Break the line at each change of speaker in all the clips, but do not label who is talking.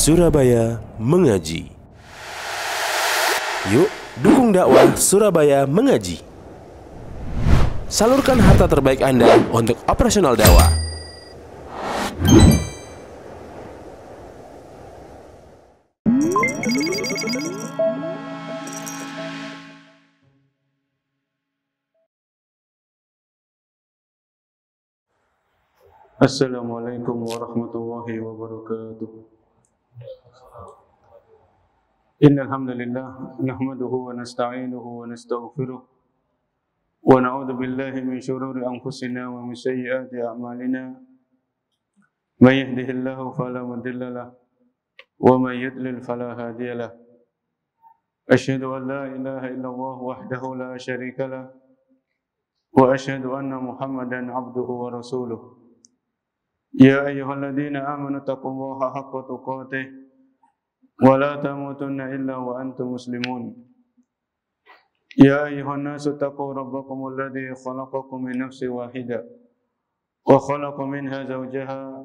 Surabaya Mengaji. Yuk, dukung dakwah Surabaya Mengaji. Salurkan harta terbaik Anda untuk operasional dakwah.
Assalamualaikum warahmatullahi wabarakatuh. Innal hamdalillah nahmaduhu wa nasta'inuhu wa nastaghfiruh wa na'udzu billahi min shururi anfusina wa min sayyiati a'malina. May yahdihillahu fala mudilla lahu wa may yudlil fala hadiya lahu. Asyhadu an la ilaha illallah wahdahu la syarika lahu wa asyhadu anna Muhammadan 'abduhu wa rasuluh. Ya ayyuhalladzina amanu taqullaha haqqa tuqatih wa la tamutunna illa wa antum muslimun. Ya ayyuhan nasu taqu rabbakumul ladzi khalaqakum min nafsin wahidah wa khalaqa minha zawjaha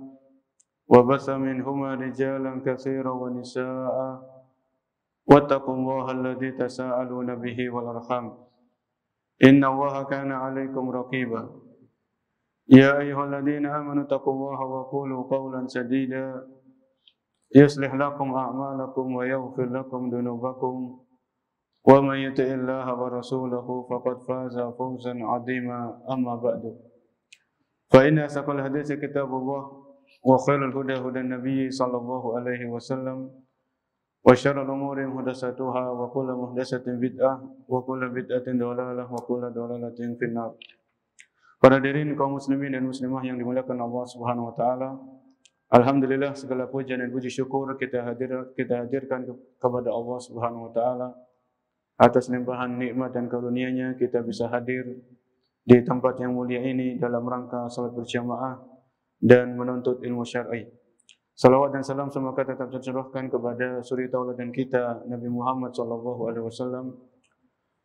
wa bassa minhuma rijalan katsiran wa nisaa'a wattaqullaha alladzi tasaaluna bihi wal arham. Innallaha kana 'alaikum raqiba. Ya ayyuhalladzina amanu taqullaha wa qulu qawlan sadida yuslih lakum a'malakum wa yaghfir lakum dhunubakum wa may yuti'illaha wa rasulahu faqad faza fawzan 'azima. Amma ba'du. Fa inna asaqal hadits kitabullah wa khairul huda hudan nabiy sallallahu alaihi wasallam wa syarrul umuri muhdatsatuha wa kullu muhdatsatin bid'ah wa kullu bid'atin dhalalah wa kullu dhalalatin finnar. Para hadirin kaum muslimin dan muslimah yang dimuliakan Allah Subhanahu wa taala. Alhamdulillah, segala puja dan puji syukur kita hadirkan kepada Allah Subhanahu wa taala atas limpahan nikmat dan karunia-Nya kita bisa hadir di tempat yang mulia ini dalam rangka salat berjamaah dan menuntut ilmu syar'i. Salawat dan salam semoga tetap tercurahkan kepada suri tauladan kita Nabi Muhammad sallallahu alaihi wasallam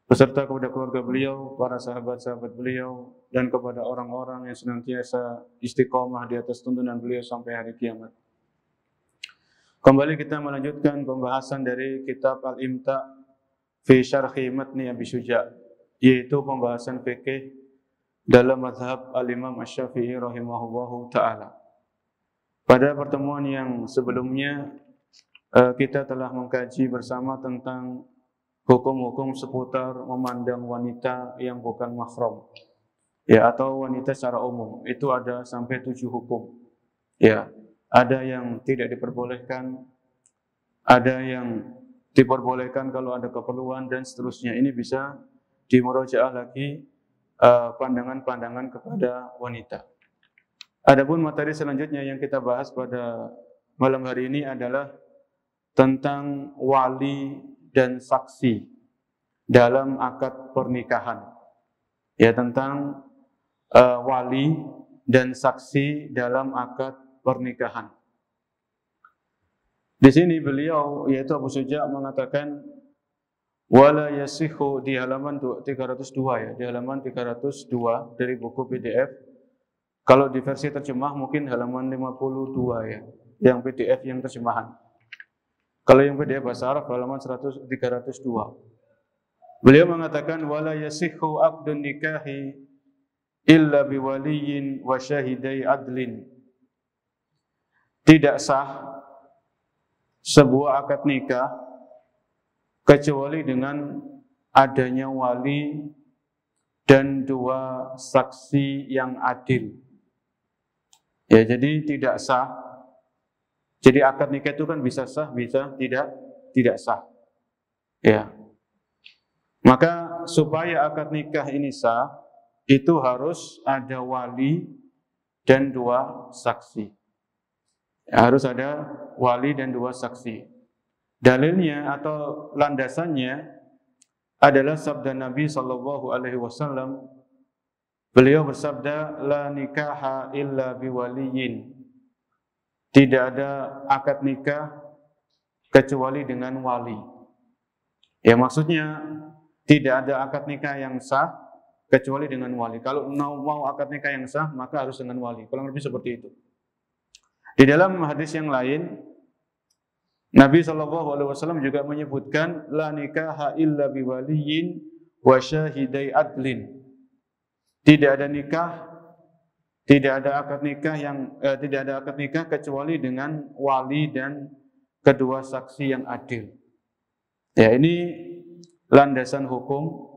beserta kepada keluarga beliau, para sahabat-sahabat beliau, dan kepada orang-orang yang senantiasa istiqomah di atas tuntunan beliau sampai hari kiamat. Kembali kita melanjutkan pembahasan dari kitab Al-Imta' fi Syarhi Matni Abi Syuja', yaitu pembahasan fikih dalam mazhab Al-Imam Asy-Syafi'i rahimahullahu ta'ala. Pada pertemuan yang sebelumnya, kita telah mengkaji bersama tentang hukum-hukum seputar memandang wanita yang bukan mahram, ya, atau wanita secara umum. Itu ada sampai 7 hukum. Ya, ada yang tidak diperbolehkan, ada yang diperbolehkan kalau ada keperluan dan seterusnya. Ini bisa dimurojaah lagi pandangan-pandangan kepada wanita. Adapun materi selanjutnya yang kita bahas pada malam hari ini adalah tentang wali dan saksi dalam akad pernikahan. Ya, tentang wali dan saksi dalam akad pernikahan. Di sini beliau, yaitu Abu Syuja' mengatakan wala yasihu di halaman 302, ya, di halaman 302 dari buku PDF. Kalau di versi terjemah mungkin halaman 52, ya, yang PDF yang terjemahan. Kalau yang PDF bahasa Arab halaman 302. Beliau mengatakan wala yasihhu aqdun nikahi illa biwaliyin wa syahidai adlin. Tidak sah sebuah akad nikah kecuali dengan adanya wali dan 2 saksi yang adil. Ya, jadi tidak sah. Jadi akad nikah itu kan bisa sah, bisa tidak sah. Ya. Maka supaya akad nikah ini sah, itu harus ada wali dan 2 saksi. Ya, harus ada wali dan 2 saksi. Dalilnya atau landasannya adalah sabda Nabi sallallahu alaihi wasallam. Beliau bersabda, la nikaha illa biwaliyin. Tidak ada akad nikah kecuali dengan wali. Ya, maksudnya tidak ada akad nikah yang sah kecuali dengan wali. Kalau mau akad nikah yang sah, maka harus dengan wali. Kurang lebih seperti itu. Di dalam hadis yang lain, Nabi SAW juga menyebutkan la nikaha illa biwaliyin wa syahidai adlin. Tidak ada nikah, tidak ada akad nikah kecuali dengan wali dan kedua saksi yang adil. Ya, ini landasan hukum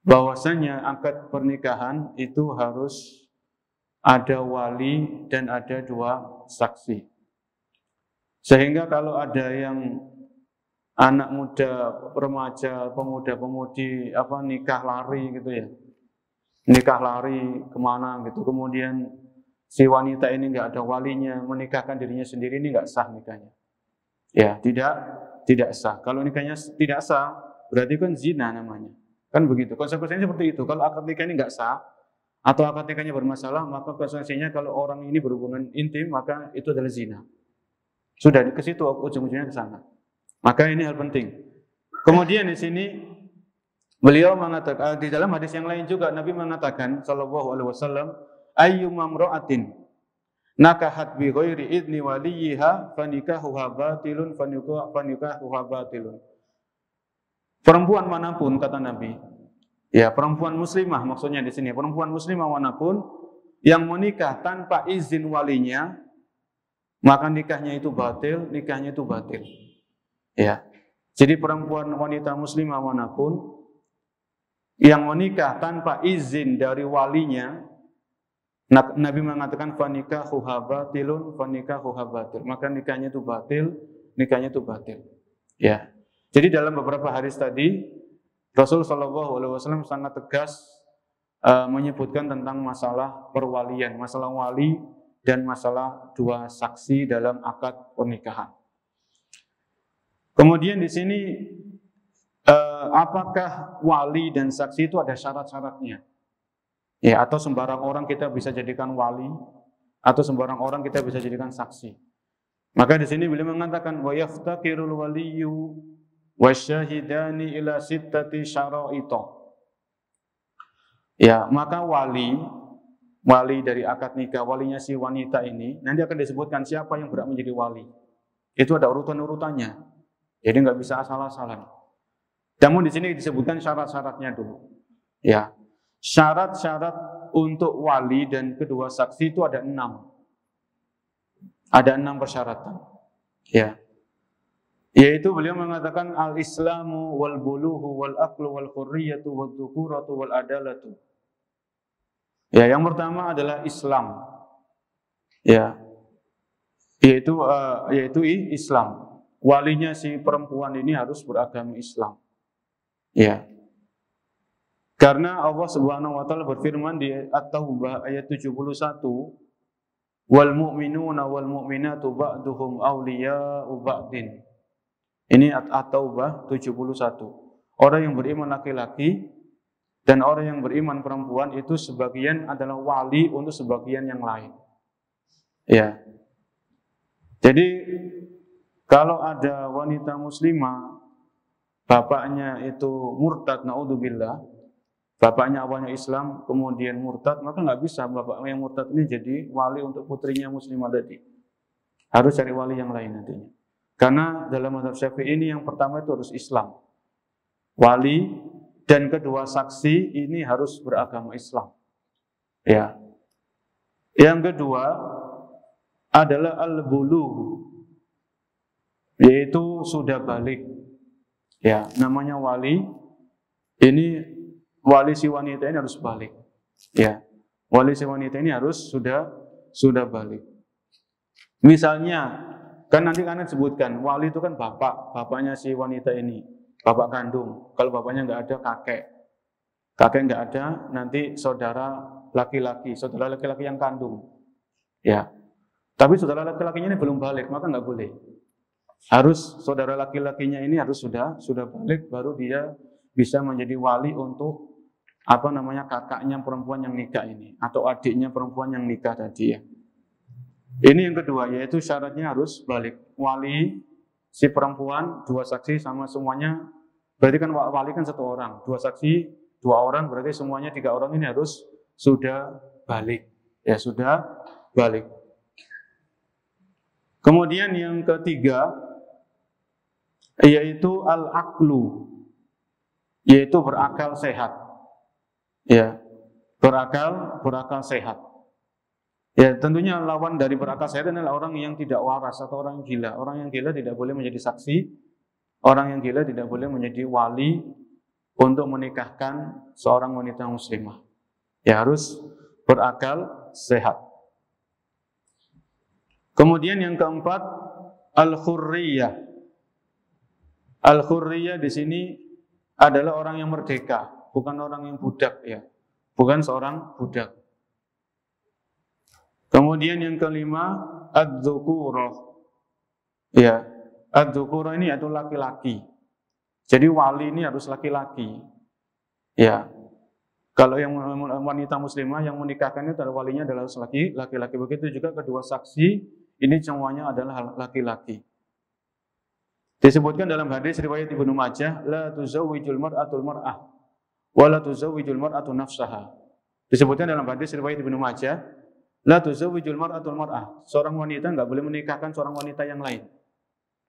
bahwasanya akad pernikahan itu harus ada wali dan ada dua saksi. Sehingga kalau ada yang anak muda, remaja, pemuda-pemudi nikah lari gitu ya. Nikah lari kemana gitu. Kemudian si wanita ini nggak ada walinya, menikahkan dirinya sendiri, ini nggak sah nikahnya. Ya, tidak sah. Kalau nikahnya tidak sah, berarti kan zina namanya. Kan begitu. Konsekuensinya seperti itu. Kalau akad nikah ini nggak sah atau akad nikahnya bermasalah, maka konsekuensinya kalau orang ini berhubungan intim, maka itu adalah zina. Sudah ke situ, ujung-ujungnya ke sana. Maka ini hal penting. Kemudian di sini beliau mengatakan, di dalam hadis yang lain juga Nabi mengatakan sallallahu alaihi wasallam, ayyuma imra'atin nakahat bi ghairi idni waliha fanikahuha batilun fanikahuha batilun. Perempuan manapun, kata Nabi, ya perempuan muslimah maksudnya di sini, perempuan muslimah manapun yang menikah tanpa izin walinya, maka nikahnya itu batil, nikahnya itu batil. Ya. Jadi perempuan wanita muslimah manapun yang menikah tanpa izin dari walinya, Nabi mengatakan fanikahuha batilun, fanikahuha batil. Maka nikahnya itu batil, nikahnya itu batil. Ya. Jadi dalam beberapa hadis tadi Rasul sallallahu alaihi wasallam sangat tegas menyebutkan tentang masalah perwalian, masalah wali dan masalah dua saksi dalam akad pernikahan. Kemudian di sini apakah wali dan saksi itu ada syarat-syaratnya? Ya, atau sembarang orang kita bisa jadikan wali, atau sembarang orang kita bisa jadikan saksi. Maka di sini beliau mengatakan wa yaftaqirul waliyyu wasyahidani ila sittati syara'ita. Ya, maka wali dari akad nikah, walinya si wanita ini, nanti akan disebutkan siapa yang berhak menjadi wali. Itu ada urutan-urutannya. Jadi nggak bisa asal-asalan. Namun di sini disebutkan syarat-syaratnya dulu. Ya, syarat-syarat untuk wali dan kedua saksi itu ada 6. Ada 6 persyaratan. Ya, yaitu beliau mengatakan al-islamu wal buluhu wal aqlu wal hurriyatu wal dhukuratu wal adalatu. Ya, yang pertama adalah Islam. Ya. Yaitu Islam. Walinya si perempuan ini harus beragama Islam. Ya. Karena Allah Subhanahu wa taala berfirman di At-Taubah ayat 71, wal mu'minuna wal mu'minatu ba'duhum awliya'u ba'din. Ini At-Taubah 71. Orang yang beriman laki-laki dan orang yang beriman perempuan itu sebagian adalah wali untuk sebagian yang lain. Ya. Jadi kalau ada wanita muslimah, bapaknya itu murtad, naudzubillah, bapaknya awalnya Islam, kemudian murtad, maka nggak bisa bapak yang murtad ini jadi wali untuk putrinya muslimah tadi. Harus cari wali yang lain nantinya. Karena dalam mazhab Syafi'i ini yang pertama itu harus Islam. Wali dan kedua saksi ini harus beragama Islam. Ya. Yang kedua adalah al-bulugh, yaitu sudah balik. Ya, namanya wali. Ini wali si wanita ini harus balik. Ya. Wali si wanita ini harus sudah balik. Misalnya, kan nanti kalian sebutkan wali itu kan bapaknya si wanita ini. Bapak kandung, kalau bapaknya nggak ada kakek nggak ada, nanti saudara laki-laki yang kandung, ya. Tapi saudara laki-lakinya ini belum balik, maka nggak boleh. Harus saudara laki-lakinya ini harus sudah balik, baru dia bisa menjadi wali untuk kakaknya perempuan yang nikah ini, atau adiknya perempuan yang nikah tadi ya. Ini yang kedua, yaitu syaratnya harus balik. Wali si perempuan, dua saksi sama semuanya, berarti kan wali kan 1 orang, dua saksi 2 orang, berarti semuanya 3 orang ini harus sudah balik. Ya, sudah balik. Kemudian yang ketiga yaitu al-aqlu, yaitu berakal sehat. Ya, berakal sehat. Ya, tentunya lawan dari berakal sehat adalah orang yang tidak waras atau orang yang gila. Orang yang gila tidak boleh menjadi saksi, orang yang gila tidak boleh menjadi wali untuk menikahkan seorang wanita muslimah. Ya, harus berakal sehat. Kemudian yang keempat, al-hurriyah. Al-hurriyah di sini adalah orang yang merdeka, bukan orang yang budak, ya. Bukan seorang budak. Kemudian yang kelima, ad-dzukurah. Ya, ad-dzukurah ini yaitu laki-laki. Jadi wali ini harus laki-laki. Ya. Kalau yang wanita muslimah yang menikahkannya adalah walinya adalah laki-laki. Begitu juga kedua saksi ini semuanya adalah laki-laki. Disebutkan dalam hadis riwayat Ibnu Majah, la tuzawwijul mar'atul mar'ah wa la tuzawwijul mar'atu nafsaha. Disebutkan dalam hadis riwayat Ibnu Majah, la tuzawwijul mar'atul mar'ah. Seorang wanita enggak boleh menikahkan seorang wanita yang lain.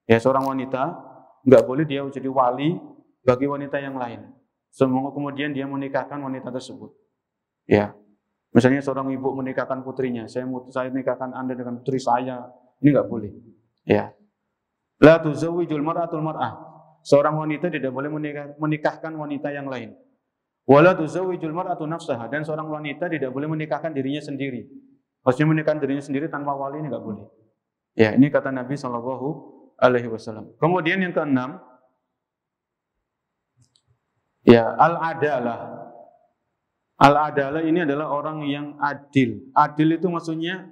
Ya, seorang wanita enggak boleh dia jadi wali bagi wanita yang lain. Semoga kemudian dia menikahkan wanita tersebut. Ya, misalnya seorang ibu menikahkan putrinya, saya nikahkan Anda dengan putri saya, ini enggak boleh. Ya, la tuzawwijul mar'atul mar'ah. Seorang wanita tidak boleh menikahkan wanita yang lain. Wala tuzawwijul mar'atu nafsaha, dan seorang wanita tidak boleh menikahkan dirinya sendiri. Maksudnya menikahkan dirinya sendiri tanpa wali ini enggak boleh. Ya, ini kata Nabi SAW. Kemudian yang keenam, ya, al-adalah. Al-adalah ini adalah orang yang adil. Adil itu maksudnya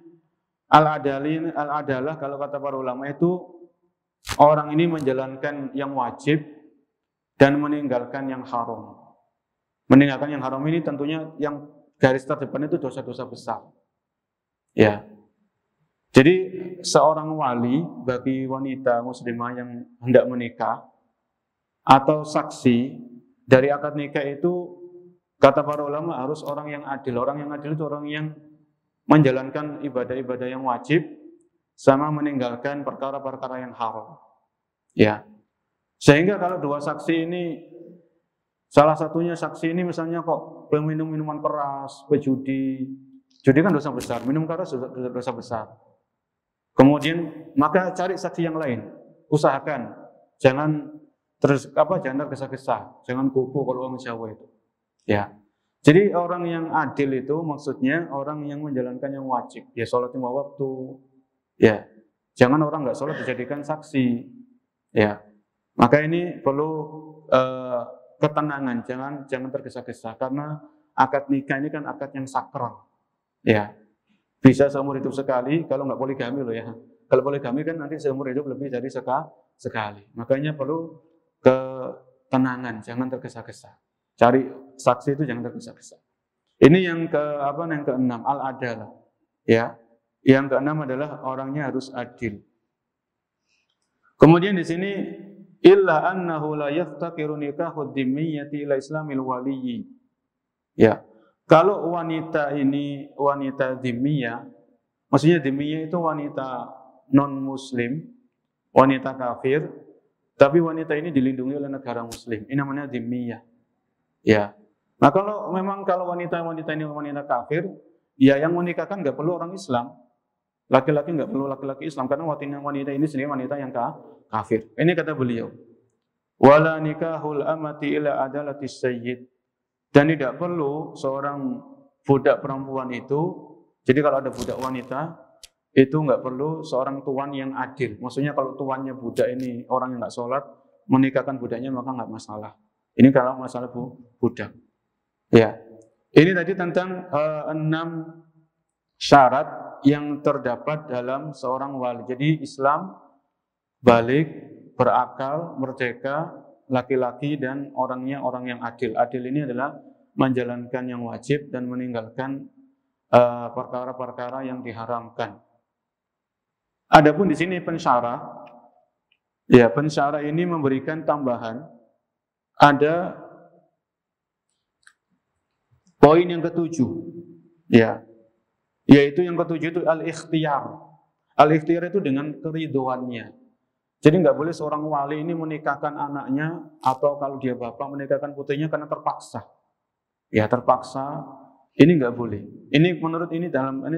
al-adalah kalau kata para ulama itu orang ini menjalankan yang wajib dan meninggalkan yang haram. Meninggalkan yang haram ini tentunya yang garis terdepan itu dosa-dosa besar. Ya. Jadi seorang wali bagi wanita muslimah yang hendak menikah atau saksi dari akad nikah itu kata para ulama harus orang yang adil. Orang yang adil itu orang yang menjalankan ibadah-ibadah yang wajib sama meninggalkan perkara-perkara yang haram. Ya. Sehingga kalau dua saksi ini, salah satunya saksi ini misalnya kok peminum minuman keras, pejudi. Judi kan dosa besar, minum keras dosa besar. Kemudian maka cari saksi yang lain. Usahakan jangan jangan tergesa-gesa, jangan kupu kalau orang Jawa itu. Ya. Jadi orang yang adil itu maksudnya orang yang menjalankan yang wajib. Ya, sholat lima waktu. Ya. Jangan orang nggak sholat dijadikan saksi. Ya. Maka ini perlu ketenangan, jangan tergesa-gesa karena akad nikah ini kan akad yang sakral. Ya. Bisa seumur hidup sekali kalau nggak poligami loh ya. Kalau poligami kan nanti seumur hidup lebih dari sekali. Makanya perlu ketenangan, jangan tergesa-gesa. Cari saksi itu jangan tergesa-gesa. Ini yang keenam, al-adalah. Ya. Yang keenam adalah orangnya harus adil. Kemudian di sini illa annahu la yaftaqiru nikahu dhimmiyyati ila islamil waliyyi. Ya. Kalau wanita ini wanita dhimmiyah, maksudnya dhimmiyah itu wanita non muslim, wanita kafir, tapi wanita ini dilindungi oleh negara muslim. Ini namanya dhimmiyah. Ya. Nah, kalau wanita ini wanita kafir, ya yang menikahkan nggak perlu orang Islam. Laki-laki nggak perlu laki-laki Islam karena wanita ini sendiri wanita yang kafir. Ini kata beliau. Wala nikahul amati ila adalatis sayyid. Dan tidak perlu seorang budak perempuan itu, jadi kalau ada budak wanita, itu nggak perlu seorang tuan yang adil. Maksudnya kalau tuannya budak ini orang yang nggak sholat, menikahkan budaknya maka nggak masalah. Ini kalau masalah budak. Ya, ini tadi tentang 6 syarat yang terdapat dalam seorang wali. Jadi Islam, balik, berakal, merdeka, laki-laki dan orangnya orang yang adil. Adil ini adalah menjalankan yang wajib dan meninggalkan perkara-perkara yang diharamkan. Adapun di sini pensyarah, ya pensyarah ini memberikan tambahan. Ada poin yang ketujuh, ya, yaitu yang ketujuh itu al-ikhtiyar. Al-ikhtiyar itu dengan keriduannya. Jadi nggak boleh seorang wali ini menikahkan anaknya atau kalau dia bapak menikahkan putrinya karena terpaksa. Ya terpaksa, ini nggak boleh. Ini menurut ini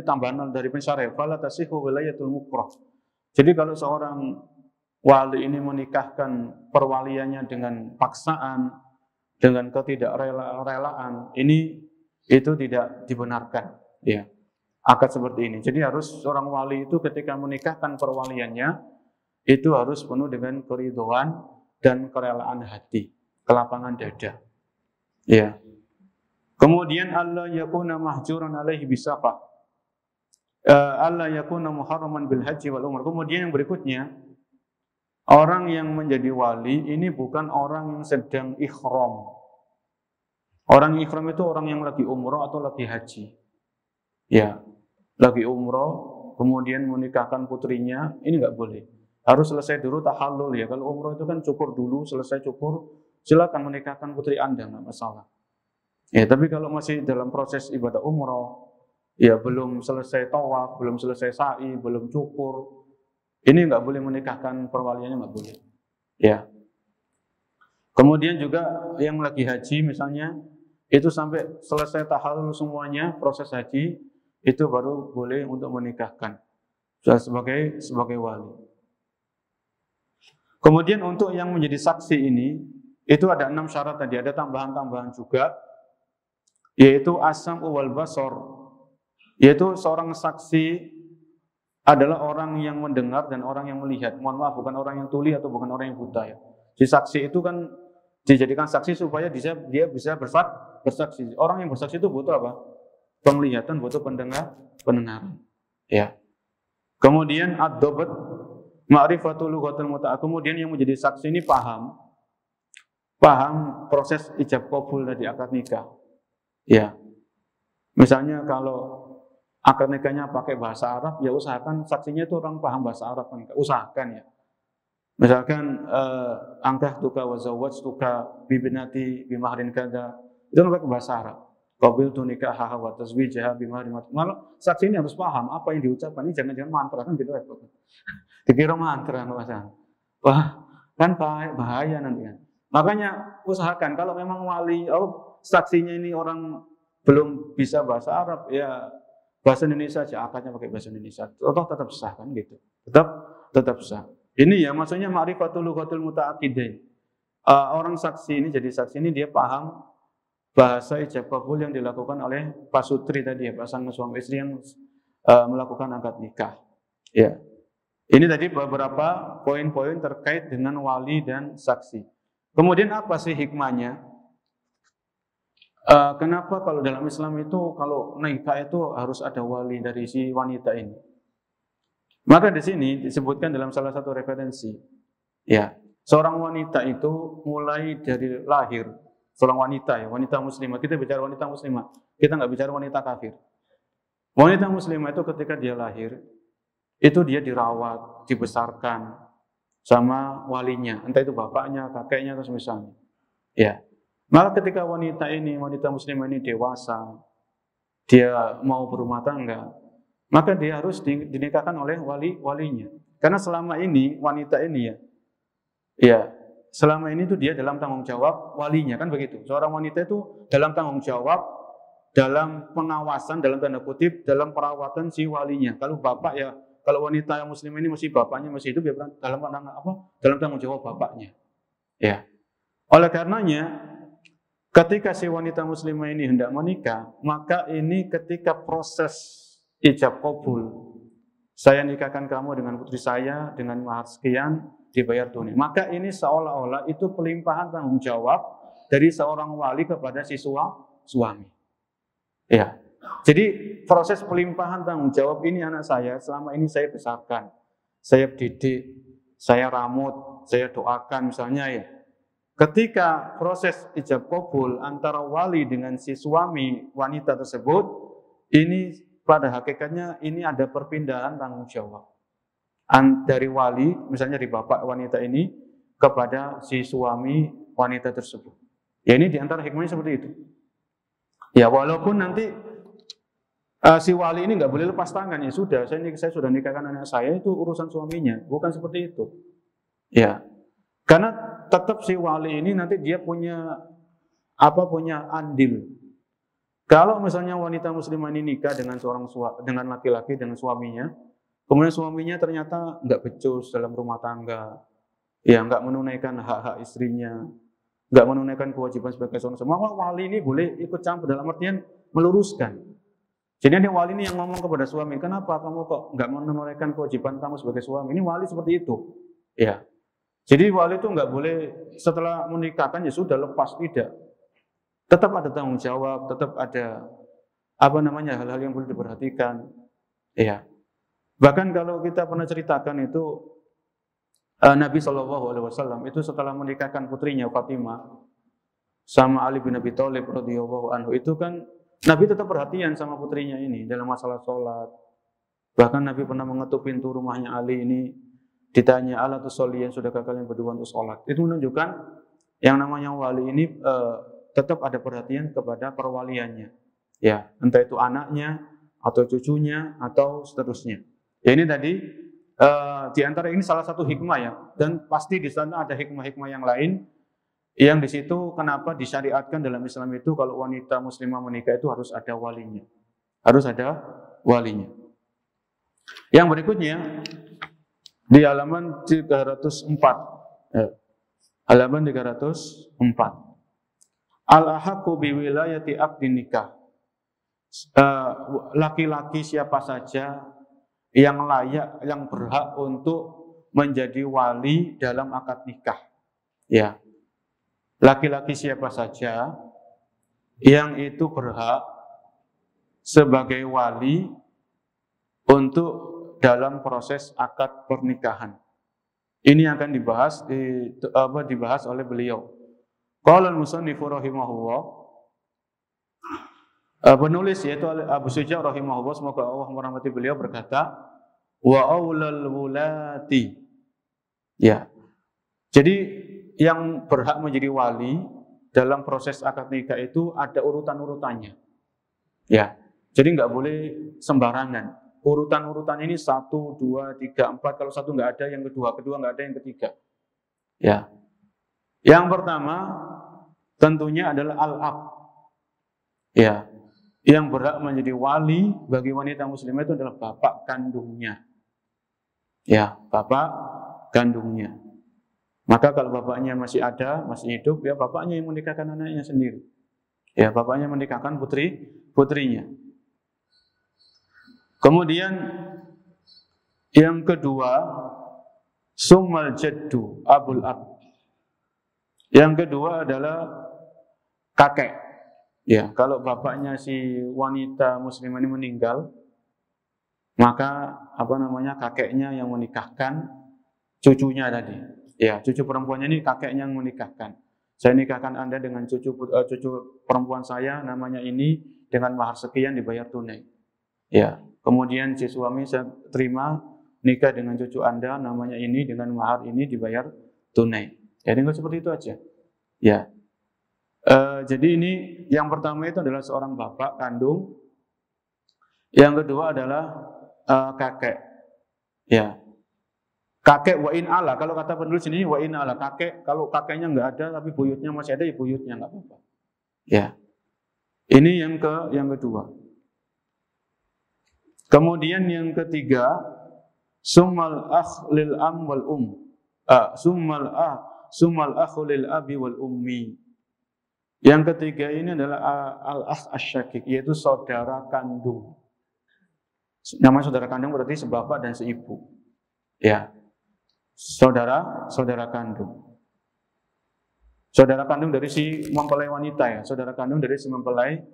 tambahan dari pensyarah, fala tasihu wilayatul mukrah. Jadi kalau seorang wali ini menikahkan perwaliannya dengan paksaan, dengan ketidakrelaan, itu tidak dibenarkan. Ya, akad seperti ini. Jadi harus seorang wali itu ketika menikahkan perwaliannya itu harus penuh dengan keridhaan dan kerelaan hati, kelapangan dada. Ya. Kemudian Allah yakuna mahjuran alaihi bisafah. Allah yakuna muharraman bil haji wal umrah. Kemudian yang berikutnya, orang yang menjadi wali ini bukan orang yang sedang ihram. Orang ihram itu orang yang lagi umrah atau lagi haji. Ya, lagi umrah kemudian menikahkan putrinya, ini nggak boleh. Harus selesai dulu tahallul ya. Kalau umroh itu kan cukur dulu, selesai cukur, silakan menikahkan putri Anda, nggak masalah. Ya, tapi kalau masih dalam proses ibadah umroh, ya belum selesai tawaf, belum selesai sa'i, belum cukur, ini nggak boleh menikahkan perwaliannya, nggak boleh. Ya. Kemudian juga yang lagi haji misalnya, itu sampai selesai tahallul semuanya, proses haji, itu baru boleh untuk menikahkan sebagai wali. Kemudian untuk yang menjadi saksi ini, itu ada 6 syarat tadi, ada tambahan-tambahan juga, yaitu as-sam'u wal basar, yaitu seorang saksi adalah orang yang mendengar dan orang yang melihat. Mohon maaf, bukan orang yang tuli atau bukan orang yang buta ya. Jadi saksi itu kan dijadikan saksi supaya dia bisa bersaksi. Orang yang bersaksi itu butuh apa? Penglihatan, butuh pendengaran. Ya. Kemudian ad-dabt ma'rifatul lughatul muta'ah. Kemudian yang menjadi saksi ini paham proses ijab qabul tadi akad nikah. Ya. Misalnya kalau akad nikahnya pakai bahasa Arab, ya usahakan saksinya itu orang paham bahasa Arab kan. Usahakan ya. Misalkan angkah tuka wa zawwajtuka bi binati bi mahrin kada. Itu pakai bahasa Arab. Qabiltu nikahaha wa tazwijaha bi mahrin. Malah saksi ini harus paham apa yang diucapkan. Ini jangan-jangan mantra kan gitu repot. Dikira mantra masalah. Wah, kan bahaya nanti kan. Makanya usahakan kalau memang wali saksinya ini orang belum bisa bahasa Arab, ya bahasa Indonesia aja, akadnya pakai bahasa Indonesia. Atau tetap sah kan gitu. Tetap sah. Ini ya maksudnya ma'rifatul lughatul muta'aqidain. Orang saksi ini jadi saksi ini dia paham bahasa ijab qabul yang dilakukan oleh pasutri tadi ya, pasangan suami istri yang melakukan akad nikah. Ya. Ini tadi beberapa poin-poin terkait dengan wali dan saksi. Kemudian apa sih hikmahnya? Kenapa kalau dalam Islam itu kalau nikah itu harus ada wali dari si wanita ini? Maka di sini disebutkan dalam salah satu referensi, ya seorang wanita itu mulai dari lahir, seorang wanita ya, wanita muslimah. Kita bicara wanita muslimah, kita nggak bicara wanita kafir. Wanita muslimah itu ketika dia lahir, itu dia dirawat, dibesarkan sama walinya, entah itu bapaknya, kakeknya atau semisalnya. Ya. Maka ketika wanita muslimah ini dewasa, dia mau berumah tangga, maka dia harus dinikahkan oleh walinya. Karena selama ini wanita ini ya selama ini tuh dia dalam tanggung jawab walinya kan begitu. Seorang wanita itu dalam tanggung jawab, dalam pengawasan, dalam tanda kutip, dalam perawatan si walinya. Kalau bapak ya, kalau wanita yang muslim ini masih bapaknya masih hidup ya dalam tanggung jawab bapaknya. Ya. Oleh karenanya ketika si wanita muslimah ini hendak menikah, maka ini ketika proses ijab qabul, saya nikahkan kamu dengan putri saya dengan mahar sekian dibayar tunai. Maka ini seolah-olah itu pelimpahan tanggung jawab dari seorang wali kepada si suami. Ya. Jadi proses pelimpahan tanggung jawab ini anak saya, selama ini saya besarkan, saya didik, saya ramut, saya doakan misalnya ya. Ketika proses ijab qabul antara wali dengan si suami wanita tersebut, ini pada hakikatnya ini ada perpindahan tanggung jawab dari wali, misalnya dari bapak wanita ini kepada si suami wanita tersebut. Ya ini diantara hikmahnya seperti itu. Ya walaupun nanti si wali ini nggak boleh lepas tangan, ya sudah, saya sudah nikahkan anak saya, itu urusan suaminya, bukan seperti itu. Ya. Karena tetap si wali ini nanti dia punya punya andil. Kalau misalnya wanita muslimah ini nikah dengan dengan laki-laki, dengan suaminya, kemudian suaminya ternyata nggak becus dalam rumah tangga, ya nggak menunaikan hak-hak istrinya, nggak menunaikan kewajiban sebagai seorang suami, maka wali ini boleh ikut campur dalam artian meluruskan. Jadi ada wali ini yang ngomong kepada suami, kenapa kamu kok nggak menunaikan kewajiban kamu sebagai suami? Ini wali seperti itu, ya. Jadi wali itu nggak boleh setelah menikahkan ya sudah lepas, tidak. Tetap ada tanggung jawab, tetap ada hal-hal yang perlu diperhatikan, ya. Bahkan kalau kita pernah ceritakan itu Nabi SAW itu setelah menikahkan putrinya Fatimah sama Ali bin Abi Thalib radhiyallahu anhu, itu kan Nabi tetap perhatian sama putrinya ini dalam masalah sholat. Bahkan Nabi pernah mengetuk pintu rumahnya Ali ini, ditanya, ala tusolliyan, sudahkah kalian berdua untuk sholat? Itu menunjukkan yang namanya wali ini tetap ada perhatian kepada perwaliannya. Ya, entah itu anaknya, atau cucunya, atau seterusnya. Ya, ini tadi di antara ini salah satu hikmah ya, dan pasti di sana ada hikmah-hikmah yang lain, yang di situ kenapa disyariatkan dalam Islam itu kalau wanita muslimah menikah itu harus ada walinya. Harus ada walinya. Yang berikutnya di halaman 304. Halaman 304. Al-ahaqqu biwilayati aqdin nikah. Laki-laki siapa saja yang layak, yang berhak untuk menjadi wali dalam akad nikah. Ya. Laki-laki siapa saja yang itu berhak sebagai wali untuk dalam proses akad pernikahan. Ini akan dibahas oleh beliau. Qala al-musannifu rahimahullah, penulis yaitu Abu Syuja rahimahullah, semoga Allah merahmati beliau, berkata, wa aulal wulati. Ya. Jadi yang berhak menjadi wali dalam proses akad nikah itu ada urutan-urutannya. Ya. Jadi nggak boleh sembarangan. Urutan-urutan ini 1, 2, 3, 4. Kalau satu nggak ada, yang kedua nggak ada, yang ketiga. Ya. Yang pertama tentunya adalah al-ab. Ya. Yang berhak menjadi wali bagi wanita muslimah itu adalah bapak kandungnya. Ya, bapak kandungnya. Maka kalau bapaknya masih ada, masih hidup, ya bapaknya yang menikahkan anaknya sendiri. Ya, bapaknya menikahkan putrinya. Kemudian yang kedua, summal jaddu abul ab. Yang kedua adalah kakek. Ya, kalau bapaknya si wanita muslimah ini meninggal, maka kakeknya yang menikahkan cucunya tadi. Ya, cucu perempuannya ini kakeknya yang menikahkan. Saya nikahkan Anda dengan cucu perempuan saya, namanya ini, dengan mahar sekian, dibayar tunai. Ya, kemudian si suami saya terima nikah dengan cucu Anda, namanya ini, dengan mahar ini, dibayar tunai. Jadi nggak seperti itu aja. Ya. Jadi ini yang pertama itu adalah seorang bapak kandung. Yang kedua adalah kakek. Ya. Kakek wa in ala, kalau kata penulis ini wa in ala, kakek, kalau kakeknya nggak ada tapi buyutnya masih ada, ya buyutnya nggak apa-apa. Ya. Ini yang kedua. Kemudian yang ketiga, summal akh lil am wal summal akh lil abi wal ummi. Yang ketiga ini adalah al-akh asyakik, yaitu saudara kandung. Namanya saudara kandung berarti sebapak dan seibu. Ya. Saudara kandung. Saudara kandung dari si mempelai wanita ya, saudara kandung dari si mempelai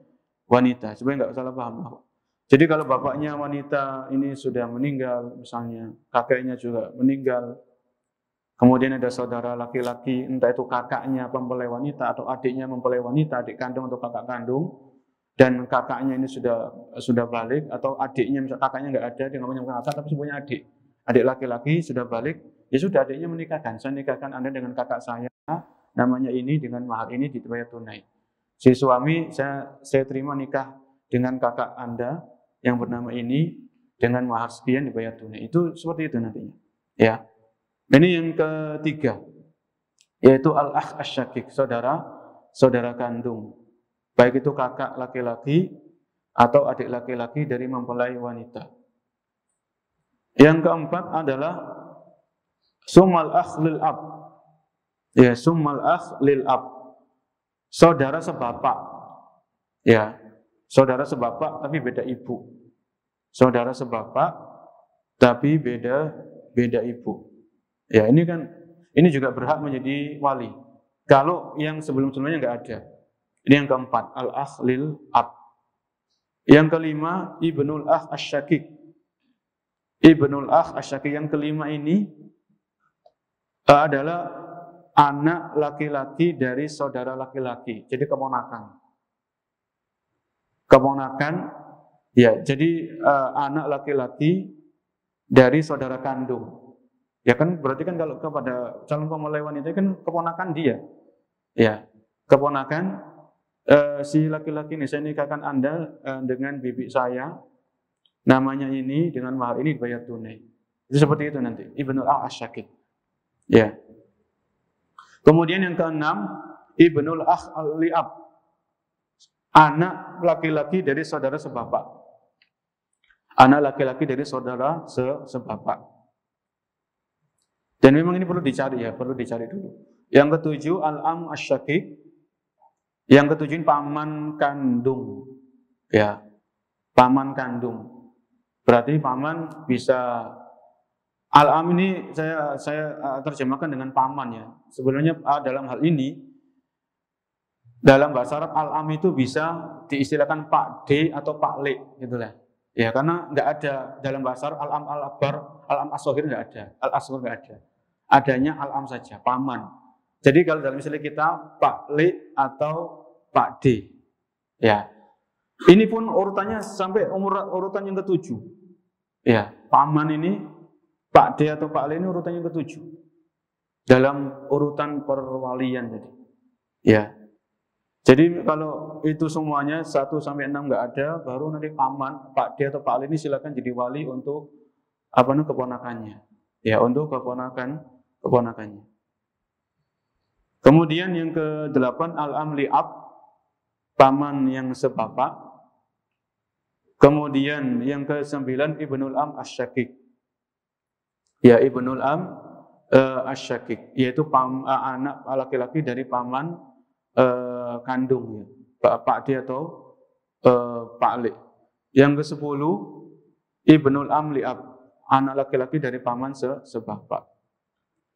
wanita. Supaya nggak salah paham. Jadi kalau bapaknya wanita ini sudah meninggal, misalnya kakeknya juga meninggal, kemudian ada saudara laki-laki, entah itu kakaknya mempelai wanita atau adiknya mempelai wanita, adik kandung atau kakak kandung, dan kakaknya ini sudah balik, atau adiknya, misalnya kakaknya nggak ada, dia nggak punya kakak tapi punya adik laki-laki sudah balik, ya sudah adiknya menikahkan. Saya nikahkan Anda dengan kakak saya, namanya ini, dengan mahar ini, dibayar tunai. Si suami saya terima nikah dengan kakak Anda yang bernama ini, dengan mahar sekian, dibayar tunai. Itu seperti itu nantinya. Ya. Ini yang ketiga, yaitu al-akh asy-syakik, saudara kandung. Baik itu kakak laki-laki atau adik laki-laki dari mempelai wanita. Yang keempat adalah summal akh lil ab. Ya, summal akh lil ab. Saudara sebapak. Ya, saudara sebapak tapi beda ibu. Saudara sebapak tapi beda ibu. Ya, ini juga berhak menjadi wali. Kalau yang sebelum-sebelumnya enggak ada. Ini yang keempat, al-akh lil ab. Yang kelima, ibnul akh asy-syakik. Ibnul akh asy-syakik yang kelima ini adalah anak laki-laki dari saudara laki-laki. Jadi keponakan. Keponakan, ya. Jadi anak laki-laki dari saudara kandung. Ya kan, berarti kan kalau kepada calon mempelai wanita kan keponakan dia. Ya, keponakan si laki-laki ini, saya nikahkan Anda dengan bibi saya, namanya ini, dengan mahar ini dibayar tunai. Itu seperti itu nanti, ibnul akh asy-syakik. Ya. Kemudian yang keenam, ibnul akh al-li'ab. Anak laki-laki dari saudara sebapak. Anak laki-laki dari saudara sebapak. Dan memang ini perlu dicari ya, perlu dicari dulu. Yang ketujuh, al-am asy-syakik. Yang ketujuh, paman kandung. Ya, paman kandung. Berarti paman bisa, al-am ini saya terjemahkan dengan paman ya. Sebenarnya dalam hal ini, dalam bahasa Arab al-am itu bisa diistilahkan Pak D atau Pak Le gitu lah. Ya, karena nggak ada dalam bahasa Arab al-am al-akbar, al-am as-shaghir nggak ada, al-asghar nggak ada. Adanya al-am saja, paman. Jadi kalau dalam istilah kita Pak Le atau Pak D. Ya. Ini pun urutannya sampai urutan yang ketujuh. Ya, paman ini Pak D atau Pak Le ini urutan yang ketujuh. Dalam urutan perwalian tadi. Ya. Jadi kalau itu semuanya 1 sampai 6 nggak ada, baru nanti paman Pak D atau Pak Le ini silakan jadi wali untuk keponakannya. Ya, untuk keponakannya. Kemudian yang ke-8, al-am li'ab, paman yang sebapak. Kemudian yang ke-9, ibnul am asy-syakik. Ya, ibnul am asy-syakik, yaitu anak laki-laki dari paman kandung ya. Pak D atau Pak Le. Yang ke-10, ibnul am li'ab, anak laki-laki dari paman sebapak.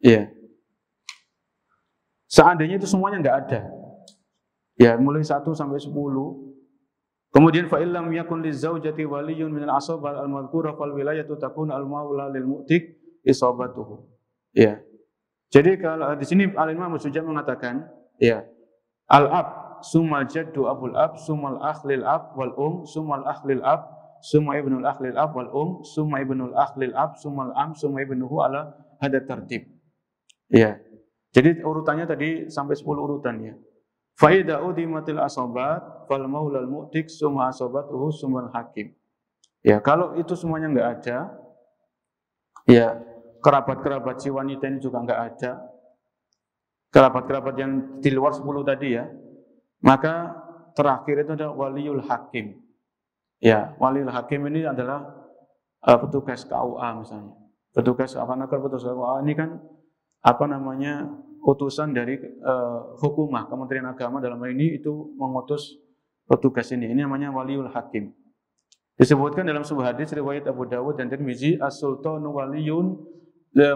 Ya. Seandainya itu semuanya enggak ada. Ya, mulai 1 sampai 10. Kemudian fa illam yakun lizaujati waliyyun minal asabah al-madhkura fal wilayatu takun al-maula lil mu'tik isabatuhu. Ya. Jadi kalau di sini Al-Imam Sujah mengatakan, ya, al-ab summal jaddu abul ab summal akh lil ab wal summal akh lil ab summa ibnul akh lil ab wal summa ibnul akh lil ab summal am summa ibnuhu ala hada tartib. Ya. Jadi urutannya tadi sampai 10 urutan ya. Fa idza udimatil asabat fal maulal mu'tik summa asabatuhu summal hakim. Ya, kalau itu semuanya enggak ada, ya, kerabat-kerabat si wanita ini juga enggak ada. Kerabat-kerabat yang di luar 10 tadi ya. Maka terakhir itu adalah waliul hakim. Ya, waliul hakim ini adalah petugas KUA misalnya. Petugas petugas KUA ini kan utusan dari hukumah Kementerian Agama dalam hal ini itu mengutus petugas ini. Ini namanya waliul hakim. Disebutkan dalam sebuah hadis riwayat Abu Dawud dan Tirmizi, as-sultanu waliyun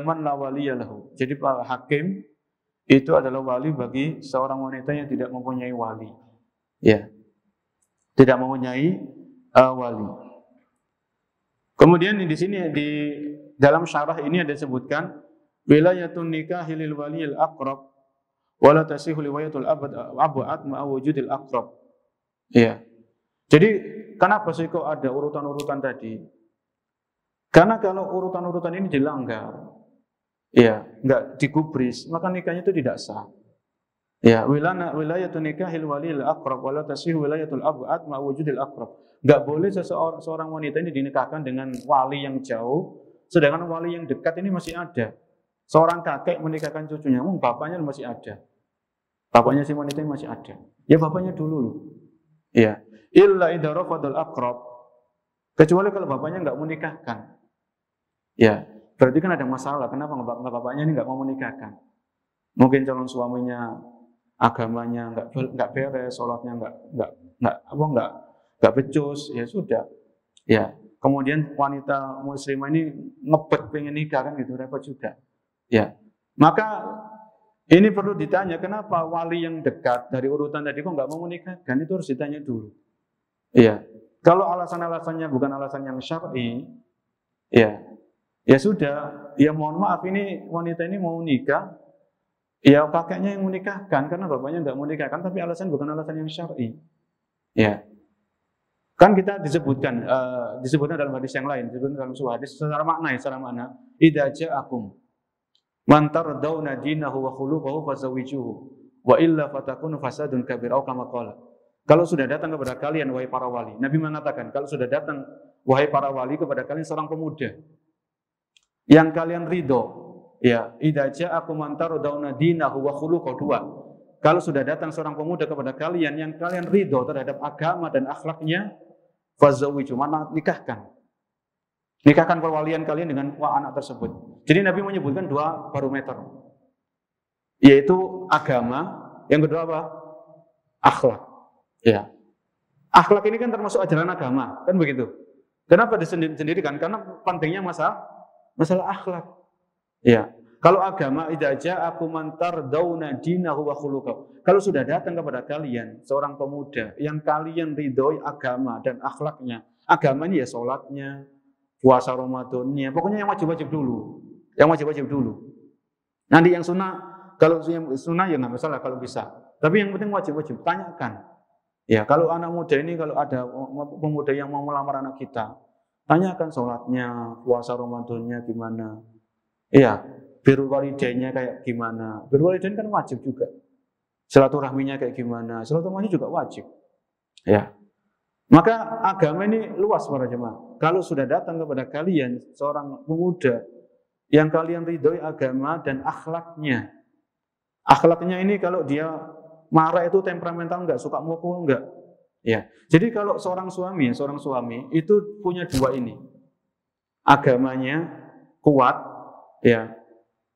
man la waliyalahu. Jadi Pak hakim itu adalah wali bagi seorang wanita yang tidak mempunyai wali. Ya. Tidak mempunyai wali. Kemudian di sini di dalam syarah ini ada disebutkan wilayatun nikahi lil waliyil aqrab wa la tasihu riwayatul abad ma'a wujudil aqrab. Ya. Jadi kenapa sih kok ada urutan-urutan tadi? Karena kalau urutan-urutan ini dilanggar, ya, enggak digubris, maka nikahnya itu tidak sah. Ya, wilayatun nikahil waliyil aqrab wa la tasihu wilayatul abad ma'a wujudil aqrab. Enggak boleh seorang wanita ini dinikahkan dengan wali yang jauh, sedangkan wali yang dekat ini masih ada. seorang kakek menikahkan cucunya, bapaknya masih ada. Bapaknya si wanita ini masih ada. Ya bapaknya dulu loh. Ya. Illa idza rafadal aqrab. Kecuali kalau bapaknya nggak menikahkan. Ya, berarti kan ada masalah. Kenapa bapaknya ini nggak mau menikahkan? Mungkin calon suaminya agamanya nggak beres, sholatnya nggak becus, ya sudah. Ya, kemudian wanita muslimah ini ngebet pengen nikah kan gitu, repot juga. Ya, maka ini perlu ditanya, kenapa wali yang dekat dari urutan tadi kok nggak mau menikahkan? Itu harus ditanya dulu. Iya, kalau alasan-alasannya bukan alasan yang syar'i, ya sudah. Ya mohon maaf, ini wanita ini mau nikah, ya kakeknya yang menikahkan karena bapaknya nggak mau nikahkan, tapi alasan bukan alasan yang syar'i. Ya, kan kita disebutkan dalam hadis yang lain, disebutkan dalam sebuah hadis secara makna, idza ja'akum man tardawna dinahu wa khuluquhu fazawijuhu wa illa fatakunu fasadun kabir atau kama qala. Kalau sudah datang kepada kalian wahai para wali, Nabi mengatakan kalau sudah datang wahai para wali kepada kalian seorang pemuda yang kalian ridho, ya, idza ja'akum man tardawna dinahu wa khuluquhu, dua. Kalau sudah datang seorang pemuda kepada kalian yang kalian ridho terhadap agama dan akhlaknya, fazawiju, mana nikahkan. Nikahkan perwalian kalian dengan anak tersebut. Jadi Nabi menyebutkan dua barometer, yaitu agama, yang kedua apa? Akhlak. Ya, akhlak ini kan termasuk ajaran agama, kan begitu. Kenapa disendirikan? Karena pentingnya masalah akhlak. Ya, kalau agama, idza ja'akum man tardawna dinahu wa khuluquhu. Kalau sudah datang kepada kalian seorang pemuda yang kalian ridhoi agama dan akhlaknya, agama ini ya sholatnya, puasa Ramadannya, pokoknya yang wajib-wajib dulu. Yang wajib-wajib dulu. Nanti yang sunnah, kalau yang sunnah ya nggak masalah kalau bisa. Tapi yang penting wajib-wajib, tanyakan. Ya, kalau anak muda ini, kalau ada pemuda yang mau melamar anak kita, tanyakan sholatnya, puasa Ramadannya gimana. Iya, birrul walidainnya kayak gimana. Birrul walidain kan wajib juga. Silaturahminya kayak gimana. Silaturahminya juga wajib. Ya. Maka agama ini luas para jemaah. Kalau sudah datang kepada kalian seorang pemuda yang kalian ridhoi agama dan akhlaknya. Akhlaknya ini kalau dia marah itu temperamental, enggak suka mukul, enggak. Ya. Jadi kalau seorang suami itu punya dua ini. Agamanya kuat, ya.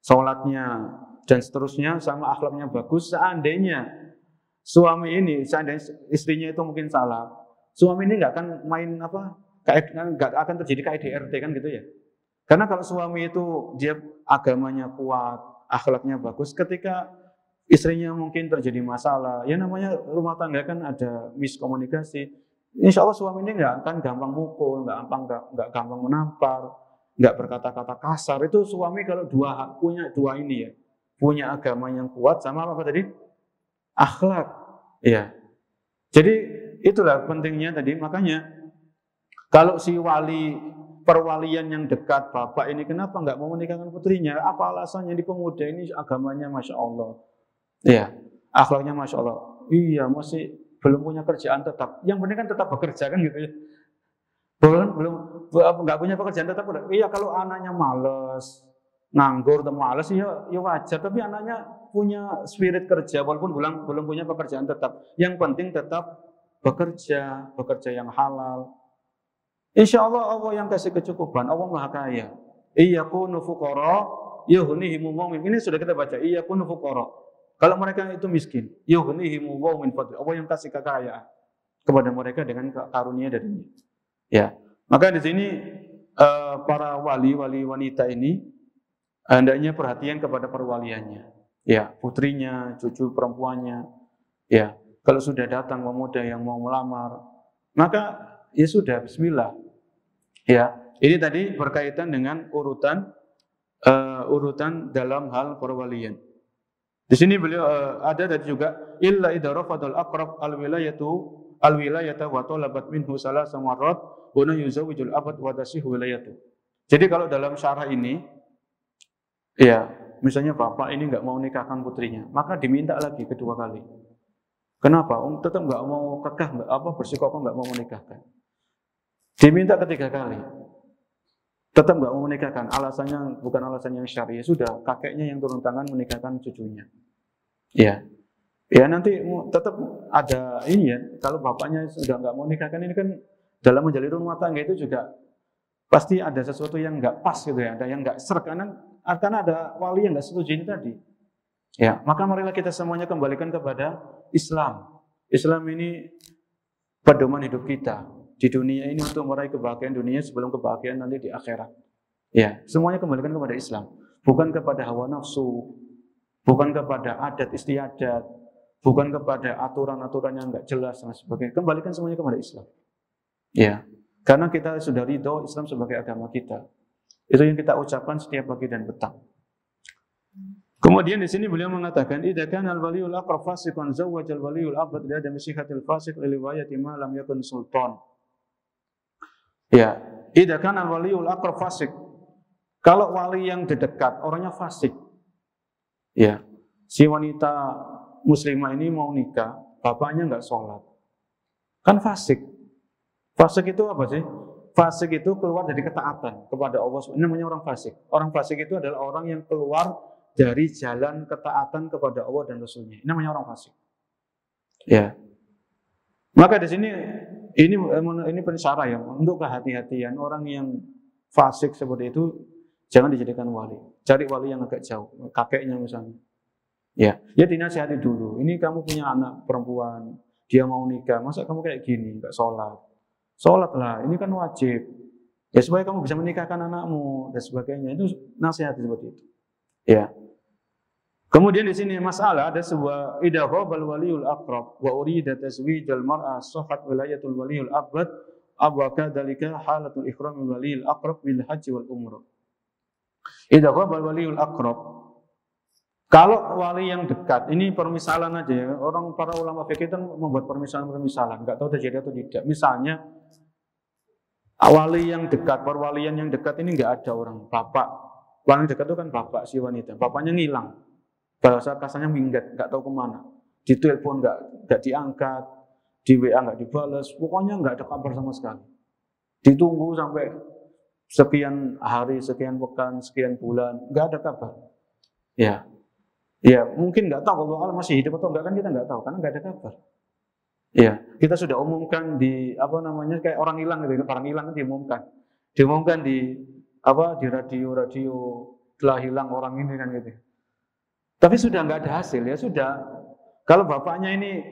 Sholatnya dan seterusnya sama akhlaknya bagus. Seandainya suami ini, seandainya istrinya itu mungkin salah, suami ini nggak akan main nggak akan terjadi KDRT kan gitu ya. Karena kalau suami itu dia agamanya kuat, akhlaknya bagus, ketika istrinya mungkin terjadi masalah, ya namanya rumah tangga kan ada miskomunikasi. Insya Allah suami ini nggak akan gampang mukul, nggak gampang menampar, nggak berkata-kata kasar. Itu suami kalau punya dua ini ya, punya agama yang kuat sama apa tadi? Akhlak. Ya. Jadi itulah pentingnya tadi. Makanya kalau si perwalian yang dekat bapak ini kenapa nggak mau menikahkan putrinya? Apa alasannya? Di pemuda ini agamanya masya Allah, ya, akhlaknya masya Allah. Iya, masih belum punya kerjaan tetap. Yang penting kan tetap bekerja kan gitu ya. Belum nggak punya pekerjaan tetap. Iya, kalau anaknya malas, nganggur atau malas ya wajar. Tapi anaknya punya spirit kerja walaupun belum punya pekerjaan tetap. Yang penting tetap bekerja yang halal. Insya Allah yang kasih kecukupan, Allah Maha Kaya. Iyakunu fuqara yughnihimul mu'min. Ini sudah kita baca. Iyakunu fuqara. Kalau mereka itu miskin, yughnihimul mu'min fadli. Allah yang kasih kekayaan kepada mereka dengan karunia darinya. Ya. Maka di sini para wali wanita ini hendaknya perhatian kepada perwaliannya. Ya, putrinya, cucu perempuannya. Ya. Kalau sudah datang pemuda yang mau melamar, maka ya sudah, bismillah. Ya, ini tadi berkaitan dengan urutan dalam hal perwalian. Di sini beliau ada tadi juga illa idza rafadal aqrab alwilayata wa talabat minhu salasa marrat wa yuzawijul abad wa tasihu wilayatu. Jadi kalau dalam syarah ini ya, misalnya bapak ini enggak mau nikahkan putrinya, maka diminta lagi kedua kali. Kenapa? Tetap nggak mau kekeh, bersikukuh nggak mau menikahkan. Diminta ketiga kali. tetap nggak mau menikahkan, alasannya bukan alasan yang syar'i, sudah kakeknya yang turun tangan menikahkan cucunya. Ya, ya nanti tetap ada ini ya. Kalau bapaknya sudah nggak mau nikahkan, ini kan dalam menjalin rumah tangga itu juga pasti ada sesuatu yang nggak pas gitu ya, ada yang nggak serk karena ada wali yang nggak setuju ini tadi. Ya, maka marilah kita semuanya kembalikan kepada Islam. Islam ini pedoman hidup kita di dunia ini untuk meraih kebahagiaan dunia sebelum kebahagiaan nanti di akhirat. Ya, semuanya kembalikan kepada Islam, bukan kepada hawa nafsu, bukan kepada adat istiadat, bukan kepada aturan-aturan yang nggak jelas dan sebagainya. Kembalikan semuanya kepada Islam. Ya, karena kita sudah ridho Islam sebagai agama kita. Itu yang kita ucapkan setiap pagi dan petang. Kemudian di sini beliau mengatakan, "Idza kana al-waliyul aqrab fasiqan zawwaja al-waliyul abad li adami sihhatil fasiq li riwayati ma lam yakun sultan." Ya, idza kana al-waliyul aqrab fasiq. Kalau wali yang dekat orangnya fasik. Ya, si wanita muslimah ini mau nikah, bapaknya nggak sholat. Kan fasik. Fasik itu apa sih? Fasik itu keluar dari ketaatan kepada Allah. Ini namanya orang fasik. Orang fasik itu adalah orang yang keluar dari jalan ketaatan kepada Allah dan Rasulnya. Ini namanya orang fasik. Ya. Maka di sini ini pensyarah ya untuk kehati-hatian orang yang fasik seperti itu jangan dijadikan wali. Cari wali yang agak jauh, kakeknya misalnya. Ya dinasihati dulu. Ini kamu punya anak perempuan, dia mau nikah, masa kamu kayak gini, nggak sholat? Sholatlah, ini kan wajib. Ya supaya kamu bisa menikahkan anakmu dan sebagainya. Itu nasihat seperti itu. Ya. Kemudian di sini masalah ada sebuah idza ghabal waliyul aqrab wa urida tazwijal mar'ah sahhat wilayatul waliyul abad abaka dalika halatul ikramil waliyul aqrab bil haji wal umrah. Idza ghabal waliyul aqrab, kalau wali yang dekat, ini permisalan aja ya. Orang para ulama fikih itu membuat permisalan, nggak tahu terjadi atau tidak. Misalnya wali yang dekat, perwalian yang dekat ini nggak ada orang bapak. Wali dekat itu kan bapak si wanita, bapaknya ngilang. Bahasa kasarnya minggat, nggak tahu kemana. Di telepon nggak diangkat, di WA nggak dibalas, pokoknya nggak ada kabar sama sekali. Ditunggu sampai sekian hari, sekian pekan, sekian bulan, nggak ada kabar. Ya mungkin nggak tahu kalau Allah masih hidup atau enggak kan kita nggak tahu karena nggak ada kabar. Ya, kita sudah umumkan di kayak orang hilang gitu, orang hilang kan diumumkan di radio telah hilang orang ini kan gitu. Tapi sudah nggak ada hasil ya sudah. Kalau bapaknya ini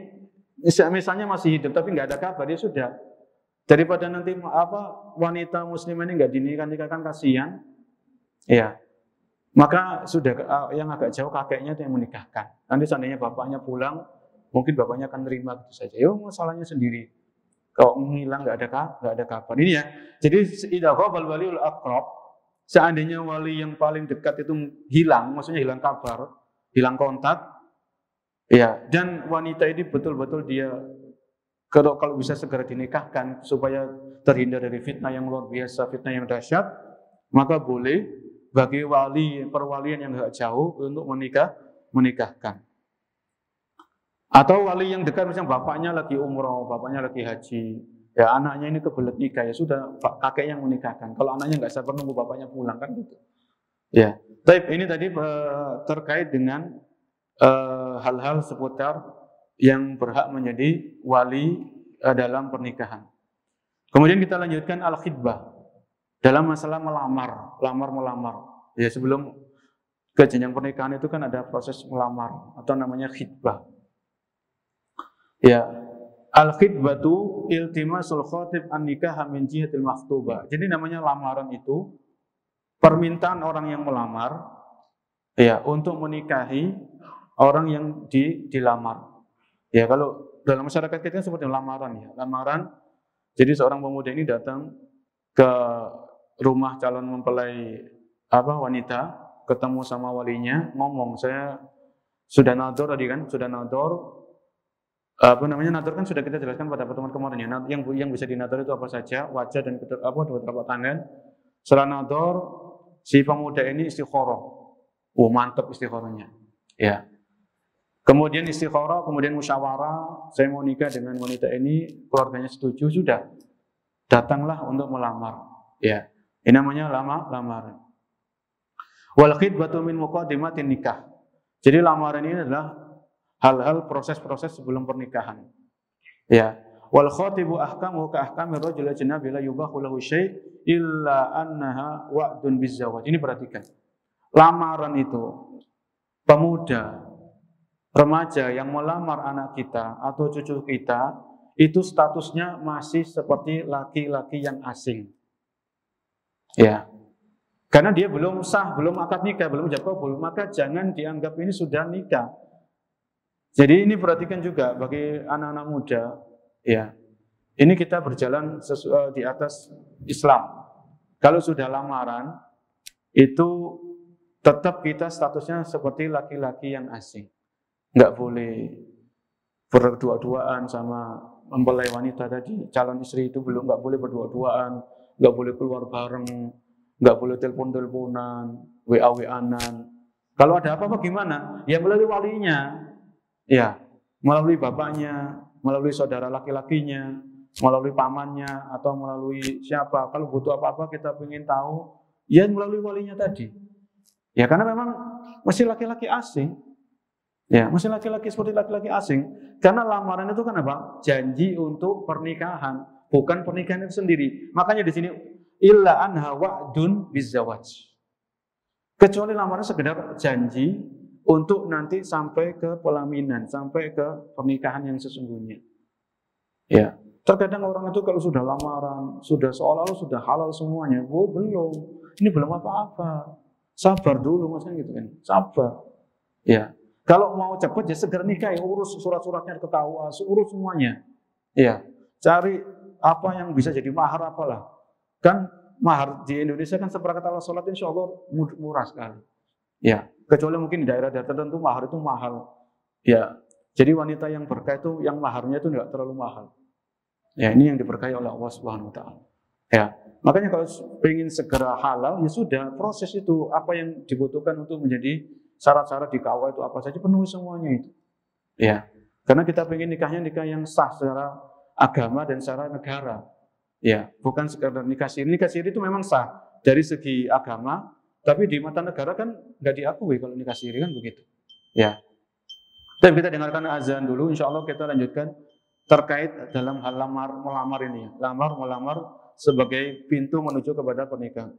misalnya masih hidup tapi nggak ada kabar ya sudah. Daripada nanti wanita muslimah ini nggak dinikahkan kasihan, ya. Maka sudah yang agak jauh kakeknya itu yang menikahkan. Nanti seandainya bapaknya pulang, mungkin bapaknya akan terima gitu saja. Ya masalahnya sendiri. Kalau menghilang nggak ada kabar. Ini ya. Jadi idza ghabal waliul aqrab, seandainya wali yang paling dekat itu hilang, maksudnya hilang kabar, hilang kontak, ya. Dan wanita ini betul-betul dia kalau bisa segera dinikahkan supaya terhindar dari fitnah yang luar biasa, fitnah yang dahsyat, maka boleh bagi perwalian yang agak jauh untuk menikahkan. Atau wali yang dekat misalnya bapaknya lagi umroh, bapaknya lagi haji, ya anaknya ini kebelet nikah ya sudah kakek yang menikahkan. Kalau anaknya nggak sabar nunggu bapaknya pulang kan gitu. Ya, tapi ini tadi terkait dengan hal-hal seputar yang berhak menjadi wali dalam pernikahan. Kemudian kita lanjutkan al-khidbah. Dalam masalah melamar. Ya sebelum ke jenjang pernikahan itu kan ada proses melamar atau namanya khidbah. Ya, al-khidbatu iltimasul khatib an-nikah min jihatil maktubah. Jadi namanya lamaran itu permintaan orang yang melamar ya untuk menikahi orang yang dilamar. Ya kalau dalam masyarakat kita seperti lamaran ya. Lamaran. Jadi seorang pemuda ini datang ke rumah calon mempelai wanita, ketemu sama walinya, ngomong, saya sudah nador tadi kan, nador kan sudah kita jelaskan pada pertemuan kemarin ya. Yang bisa dinador itu apa saja, wajah dan kedua telapak tangan. Setelah nador, si pemuda ini istikharah. Mantap istikharahnya. Ya. Kemudian istikharah, kemudian musyawarah, saya mau nikah dengan wanita ini, keluarganya setuju, sudah. Datanglah untuk melamar. Ya. Ini namanya lamaran. Wal khitbatu min muqaddimatin nikah. Jadi lamaran ini adalah hal-hal proses-proses sebelum pernikahan. Ya. Wal khatibu ahkamu ka ahkamir rajul ajnabi la yubahu lahu syai' illa annaha wa'dun bizawaj. Ini perhatikan. Lamaran itu pemuda, remaja yang melamar anak kita atau cucu kita itu statusnya masih seperti laki-laki yang asing. Ya. Karena dia belum sah, belum akad nikah, belum ijab qabul, maka jangan dianggap ini sudah nikah. Jadi ini perhatikan juga bagi anak-anak muda, ya. Ini kita berjalan di atas Islam. Kalau sudah lamaran, itu tetap kita statusnya seperti laki-laki yang asing. Nggak boleh berdua-duaan sama mempelai wanita tadi. Calon istri itu nggak boleh berdua-duaan, nggak boleh keluar bareng, nggak boleh telepon-teleponan, WA-WA-an. Kalau ada apa-apa gimana? Ya melalui walinya, ya melalui bapaknya, melalui saudara laki-lakinya, melalui pamannya, atau melalui siapa. Kalau butuh apa-apa kita ingin tahu, ya melalui walinya tadi. Ya karena memang masih laki-laki asing. Ya, masih laki-laki seperti laki-laki asing. Karena lamaran itu kan apa? Janji untuk pernikahan, bukan pernikahan itu sendiri. Makanya di sini illa anha wa'dun bizawaj. Kecuali lamaran sekedar janji untuk nanti sampai ke pelaminan, sampai ke pernikahan yang sesungguhnya. Ya, terkadang orang itu kalau sudah lamaran, sudah seolah-olah sudah halal semuanya, belum. Ini belum apa-apa. Sabar dulu maksudnya gitu kan. Sabar. Ya. Kalau mau cepat ya segera nikah, ya, urus surat-suratnya ke KUA, urus semuanya. Ya. Cari apa yang bisa jadi mahar apalah. Kan mahar di Indonesia kan seperangkat alat sholat insya Allah murah sekali. Ya, kecuali mungkin di daerah-daerah tertentu mahar itu mahal. Ya, jadi wanita yang berkah itu yang maharnya itu enggak terlalu mahal. Ya, ini yang diberkahi oleh Allah Subhanahu Wa Taala. Ya, makanya kalau ingin segera halal ya sudah proses itu apa yang dibutuhkan untuk menjadi syarat-syarat di KUA itu apa saja penuhi semuanya itu. Ya, karena kita ingin nikahnya nikah yang sah secara agama dan secara negara. Ya, bukan sekedar nikah siri. Nikah siri itu memang sah dari segi agama, tapi di mata negara kan nggak diakui kalau nikah siri kan begitu. Ya. Dan kita dengarkan azan dulu, insya Allah kita lanjutkan terkait dalam hal melamar ini. Melamar sebagai pintu menuju kepada pernikahan.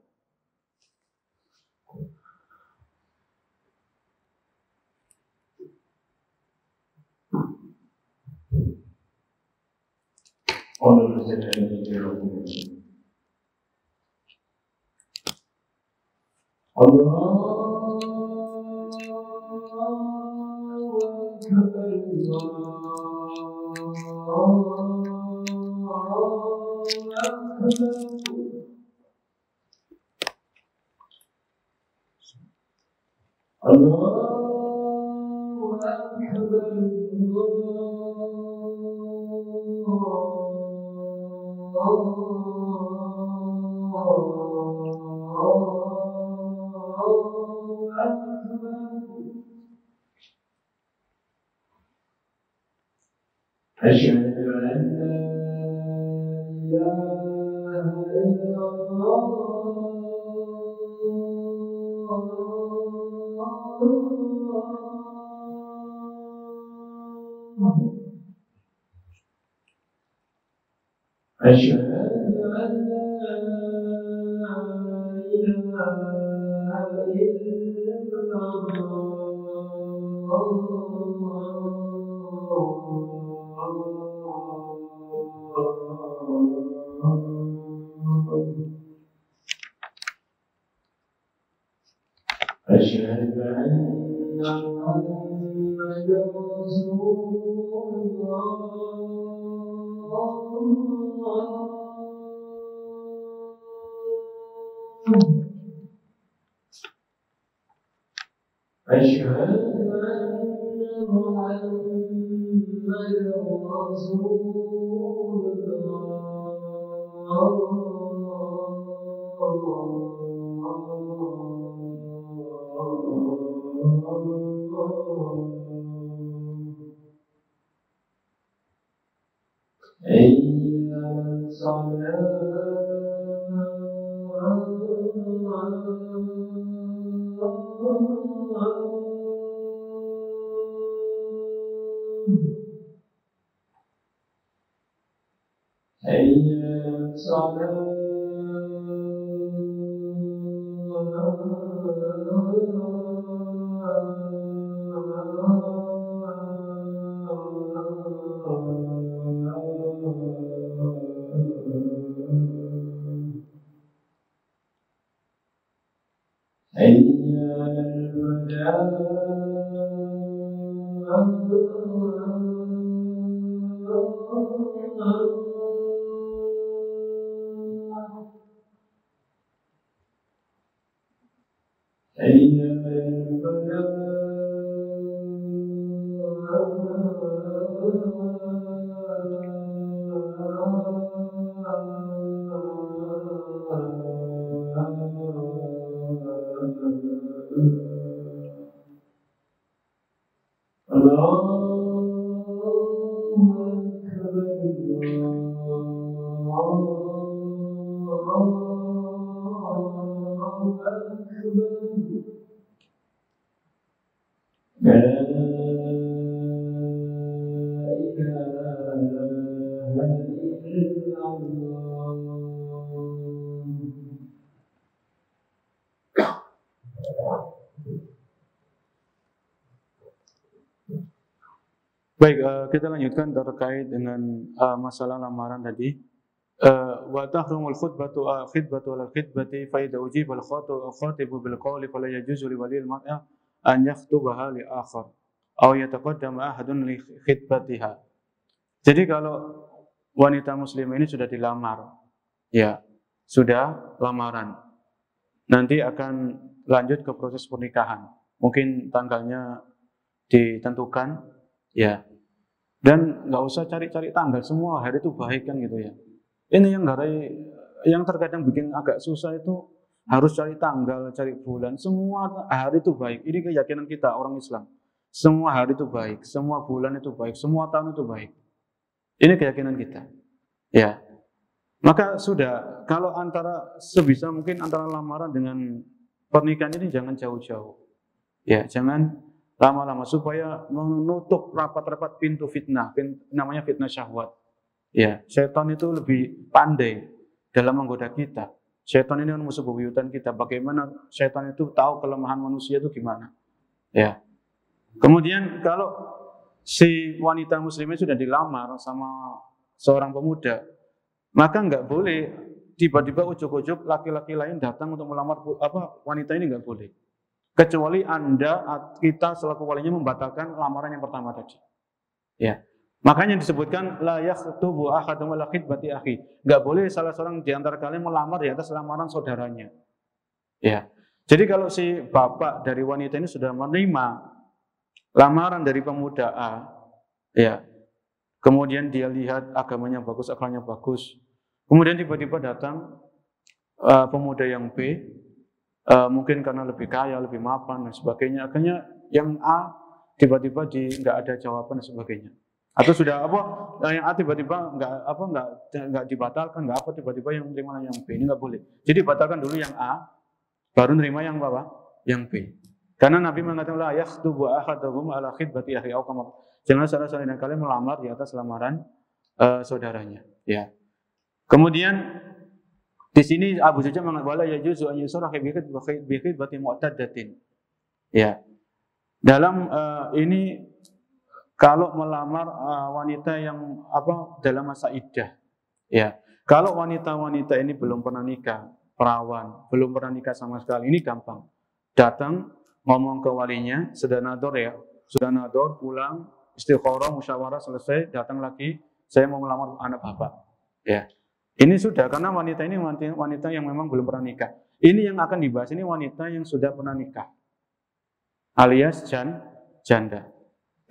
أشهد أن لا إله إلا الله أشهد أن لا إله إلا أشهد أن محمدا رسول الله أشهد أن محمدا رسول الله حي على الصلاة حي على الصلاة حي على الفلاح حي على الفلاح لا إله إلا الله
Baik, kita lanjutkan terkait dengan masalah lamaran tadi. Wa tahrumul khitbatu ala khitbati fa idza ujiba al-khatibu bil qawli fala yajuzu li waliyil mar'a an yakhtubaha li akhar aw yataqaddama ahadun li khitbatiha. Jadi kalau wanita muslim ini sudah dilamar, ya, sudah lamaran, nanti akan lanjut ke proses pernikahan. Mungkin tanggalnya ditentukan, ya. Dan nggak usah cari-cari tanggal, semua hari itu baik kan gitu ya. Ini yang terkadang bikin agak susah itu harus cari tanggal, cari bulan. Semua hari itu baik. Ini keyakinan kita orang Islam. Semua hari itu baik, semua bulan itu baik, semua tahun itu baik. Ini keyakinan kita. Ya. Maka sudah, kalau sebisa mungkin antara lamaran dengan pernikahan ini jangan jauh-jauh. Ya, jangan lama-lama supaya menutup rapat-rapat pintu fitnah, namanya fitnah syahwat. Ya, setan itu lebih pandai dalam menggoda kita. Setan ini musuh bebuyutan kita. Bagaimana setan itu tahu kelemahan manusia itu gimana? Ya. Kemudian kalau si wanita muslimnya sudah dilamar sama seorang pemuda, maka nggak boleh tiba-tiba ujuk-ujuk laki-laki lain datang untuk melamar wanita ini, nggak boleh. Kecuali kita selaku walinya membatalkan lamaran yang pertama tadi. Ya. Makanya disebutkan la yakhtubu ahadun ala khitbati akhi. Enggak boleh salah seorang di antara kalian melamar di atas lamaran saudaranya. Ya. Jadi kalau si bapak dari wanita ini sudah menerima lamaran dari pemuda A, ya. Kemudian dia lihat agamanya bagus, akhlaknya bagus. Kemudian tiba-tiba datang pemuda yang B, mungkin karena lebih kaya, lebih mapan dan sebagainya. Akhirnya yang A tiba-tiba nggak ada jawaban dan sebagainya. Atau sudah yang A tiba-tiba nggak dibatalkan, nggak tiba-tiba yang menerima yang B, ini nggak boleh. Jadi batalkan dulu yang A, baru nerima yang yang B. Karena Nabi mengatakan la yakhtubu ahadukum ala khitbati akhi aw kama. Jangan salah dan kalian melamar di atas lamaran saudaranya. Ya. Kemudian di sini Abu Jajah mengatakan ya juzu an yusarah bi khitbati mu'taddatin. Ya. Dalam ini kalau melamar wanita yang dalam masa iddah. Ya. Kalau wanita-wanita ini belum pernah nikah, perawan, belum pernah nikah sama sekali, ini gampang. Datang ngomong ke walinya, sudah nador ya. Sudah nador, pulang, istikharah, musyawarah selesai, datang lagi, saya mau melamar anak bapak. Ya. Ini sudah, karena wanita ini wanita yang memang belum pernah nikah. Ini yang akan dibahas, ini wanita yang sudah pernah nikah. Alias janda.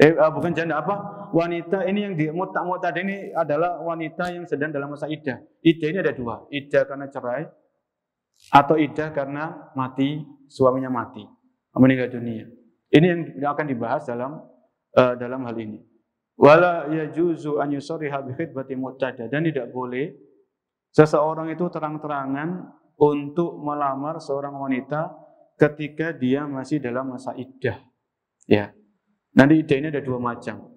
Bukan janda, wanita ini yang mu'tad ini adalah wanita yang sedang dalam masa iddah. Iddah ini ada dua, iddah karena cerai, atau iddah karena suaminya mati, meninggal dunia. Ini yang akan dibahas dalam hal ini. Wala yajuzu an yusarriha bi khitbati mu'tada, dan tidak boleh seseorang itu terang-terangan untuk melamar seorang wanita ketika dia masih dalam masa iddah. Ya. Nanti iddah ini ada dua macam.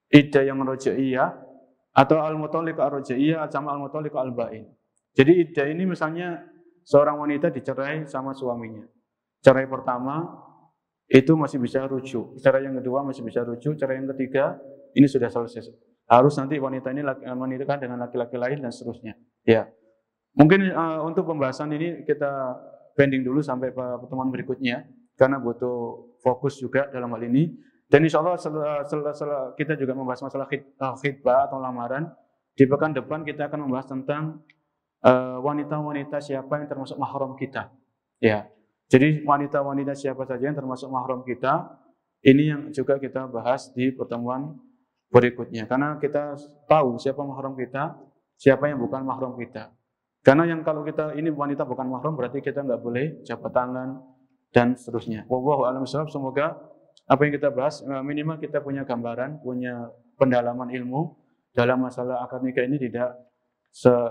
Iddah yang rojaiyah atau al-muthalliqah ar-rojaiyah sama al-muthalliqah al-ba'in. Jadi iddah ini misalnya seorang wanita dicerai sama suaminya. Cerai pertama itu masih bisa rujuk. Cerai yang kedua masih bisa rujuk. Cerai yang ketiga ini sudah selesai. Harus nanti wanita ini menikah dengan laki-laki lain dan seterusnya. Ya, mungkin untuk pembahasan ini kita pending dulu sampai pertemuan berikutnya karena butuh fokus juga dalam hal ini. Dan insya Allah setelah kita juga membahas masalah khitbah atau lamaran. Di pekan depan kita akan membahas tentang wanita-wanita siapa yang termasuk mahram kita. Ya, jadi wanita-wanita siapa saja yang termasuk mahram kita. Ini yang juga kita bahas di pertemuan berikutnya. Karena kita tahu siapa mahram kita, siapa yang bukan mahram kita. Karena yang kalau kita ini wanita bukan mahram berarti kita nggak boleh jabat tangan dan seterusnya. Wallahu a'lam bishawab. Semoga apa yang kita bahas minimal kita punya gambaran, punya pendalaman ilmu dalam masalah akad nikah ini tidak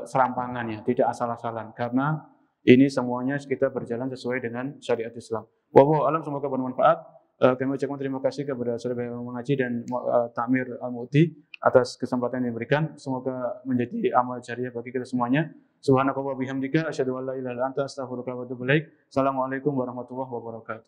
serampangan ya, tidak asal-asalan. Karena ini semuanya kita berjalan sesuai dengan syariat Islam. Wallahu a'lam, semoga bermanfaat. Kami ucapkan terima kasih kepada Saudara yang mengaji dan Ta'mir Al-Mu'ti atas kesempatan yang diberikan. Semoga menjadi amal jariah bagi kita semuanya. Subhanakallah bihamdika asyhadu an la ilaha illa anta astaghfiruka wa atubu ilaik. Assalamualaikum warahmatullahi wabarakatuh.